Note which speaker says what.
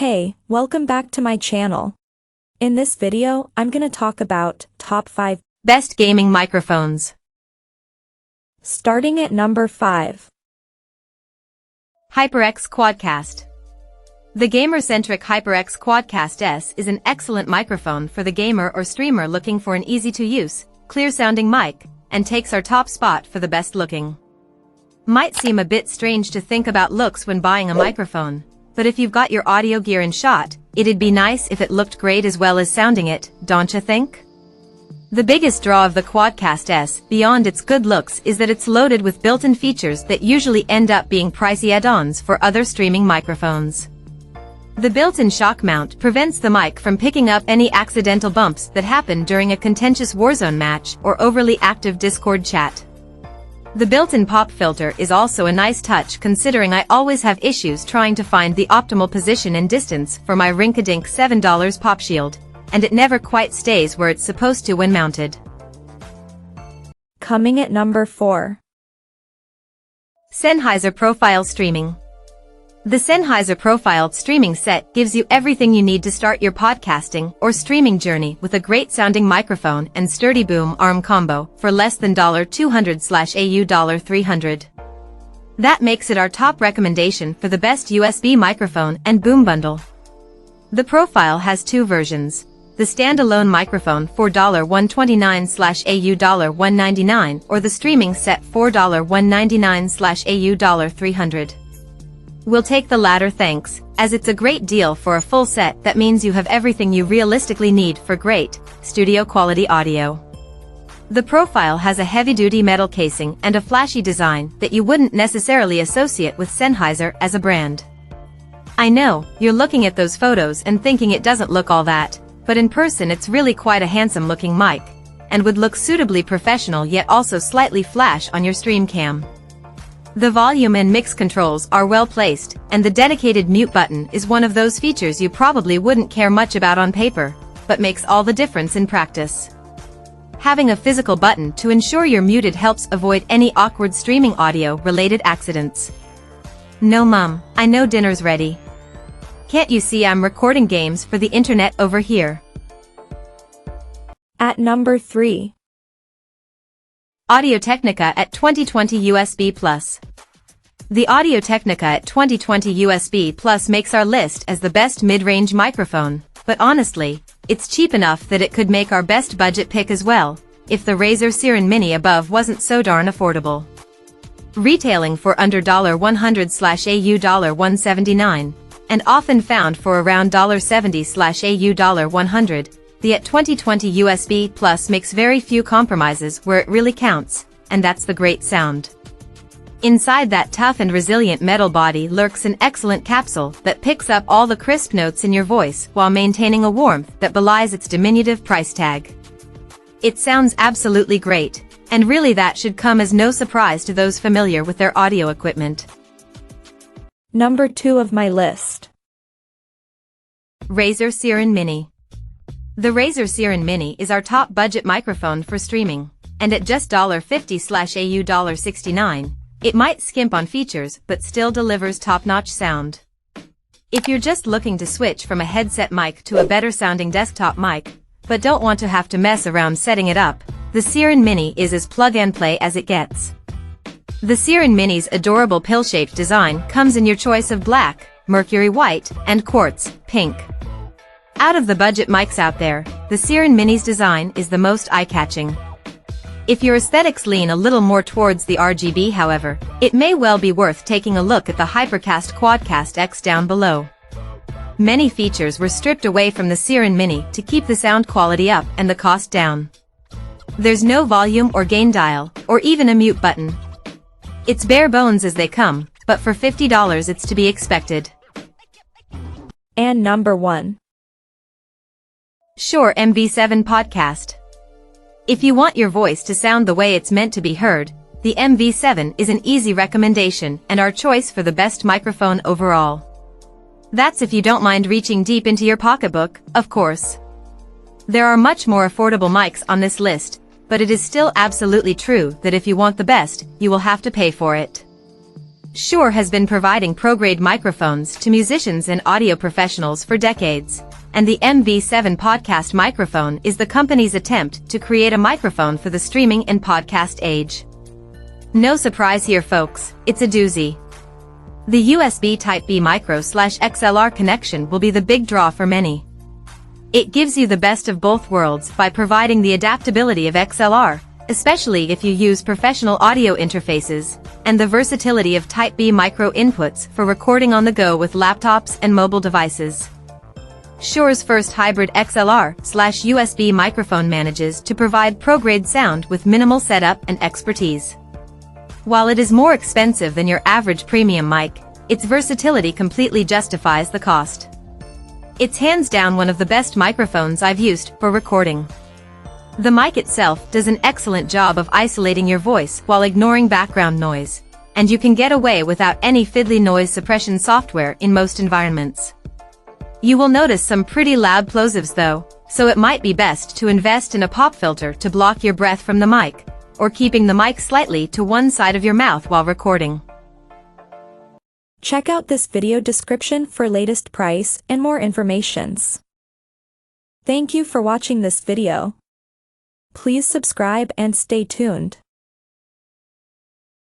Speaker 1: Hey, welcome back to my channel. In this video, I'm gonna talk about top 5
Speaker 2: best gaming microphones.
Speaker 1: Starting at number 5.
Speaker 2: HyperX Quadcast. The gamer-centric HyperX Quadcast S is an excellent microphone for the gamer or streamer looking for an easy-to-use, clear-sounding mic, and takes our top spot for the best-looking. Might seem a bit strange to think about looks when buying a microphone, but if you've got your audio gear in shot, it'd be nice if it looked great as well as sounding it, don't you think? The biggest draw of the Quadcast S, beyond its good looks, is that it's loaded with built-in features that usually end up being pricey add-ons for other streaming microphones. The built-in shock mount prevents the mic from picking up any accidental bumps that happen during a contentious Warzone match or overly active Discord chat. The built-in pop filter is also a nice touch considering I always have issues trying to find the optimal position and distance for my rink-a-dink $7 pop shield, and it never quite stays where it's supposed to when mounted.
Speaker 1: Coming at number 4.
Speaker 2: Sennheiser Profile Streaming. The Sennheiser Profiled Streaming Set gives you everything you need to start your podcasting or streaming journey with a great-sounding microphone and sturdy boom arm combo for less than $200/AU $300. That makes it our top recommendation for the best USB microphone and boom bundle. The Profile has two versions. The standalone microphone for $129/AU $199 or the streaming set for $199/AU $300. We'll take the latter thanks, as it's a great deal for a full set that means you have everything you realistically need for great, studio-quality audio. The Profile has a heavy-duty metal casing and a flashy design that you wouldn't necessarily associate with Sennheiser as a brand. I know, you're looking at those photos and thinking it doesn't look all that, but in person it's really quite a handsome-looking mic, and would look suitably professional yet also slightly flash on your stream cam. The volume and mix controls are well placed, and the dedicated mute button is one of those features you probably wouldn't care much about on paper, but makes all the difference in practice. Having a physical button to ensure you're muted helps avoid any awkward streaming audio-related accidents. No mum, I know dinner's ready. Can't you see I'm recording games for the internet over here?
Speaker 1: At number 3.
Speaker 2: Audio-Technica at 2020 USB Plus. The Audio-Technica at 2020 USB Plus makes our list as the best mid-range microphone, but honestly, it's cheap enough that it could make our best budget pick as well, if the Razer Sirin Mini above wasn't so darn affordable. Retailing for under $100/AU $179, and often found for around $70/AU $100, the at 2020 USB Plus makes very few compromises where it really counts, and that's the great sound. Inside that tough and resilient metal body lurks an excellent capsule that picks up all the crisp notes in your voice while maintaining a warmth that belies its diminutive price tag. It sounds absolutely great, and really that should come as no surprise to those familiar with their audio equipment.
Speaker 1: Number 2 of my list.
Speaker 2: Razer Sirin Mini. The Razer Sirin Mini is our top budget microphone for streaming, and at just $50/AU $69, it might skimp on features but still delivers top-notch sound. If you're just looking to switch from a headset mic to a better-sounding desktop mic, but don't want to have to mess around setting it up, the Sirin Mini is as plug-and-play as it gets. The Sirin Mini's adorable pill-shaped design comes in your choice of black, mercury white, and quartz pink. Out of the budget mics out there, the Sirin Mini's design is the most eye-catching. If your aesthetics lean a little more towards the RGB, however, it may well be worth taking a look at the HyperX Quadcast X down below. Many features were stripped away from the Sirin Mini to keep the sound quality up and the cost down. There's no volume or gain dial, or even a mute button. It's bare bones as they come, but for $50 it's to be expected.
Speaker 1: And number 1.
Speaker 2: Shure MV7 Podcast. If you want your voice to sound the way it's meant to be heard, the MV7 is an easy recommendation and our choice for the best microphone overall. That's if you don't mind reaching deep into your pocketbook, of course. There are much more affordable mics on this list, but it is still absolutely true that if you want the best, you will have to pay for it. Shure has been providing pro-grade microphones to musicians and audio professionals for decades, and the MV7 Podcast microphone is the company's attempt to create a microphone for the streaming and podcast age. No surprise here, folks, it's a doozy. The USB Type-B micro/XLR connection will be the big draw for many. It gives you the best of both worlds by providing the adaptability of XLR, especially if you use professional audio interfaces, and the versatility of Type-B micro inputs for recording on the go with laptops and mobile devices. Shure's first hybrid XLR/USB microphone manages to provide pro-grade sound with minimal setup and expertise. While it is more expensive than your average premium mic, its versatility completely justifies the cost. It's hands down one of the best microphones I've used for recording. The mic itself does an excellent job of isolating your voice while ignoring background noise, and you can get away without any fiddly noise suppression software in most environments. You will notice some pretty loud plosives though, so it might be best to invest in a pop filter to block your breath from the mic, or keeping the mic slightly to one side of your mouth while recording.
Speaker 1: Check out this video description for latest price and more informations. Thank you for watching this video. Please subscribe and stay tuned.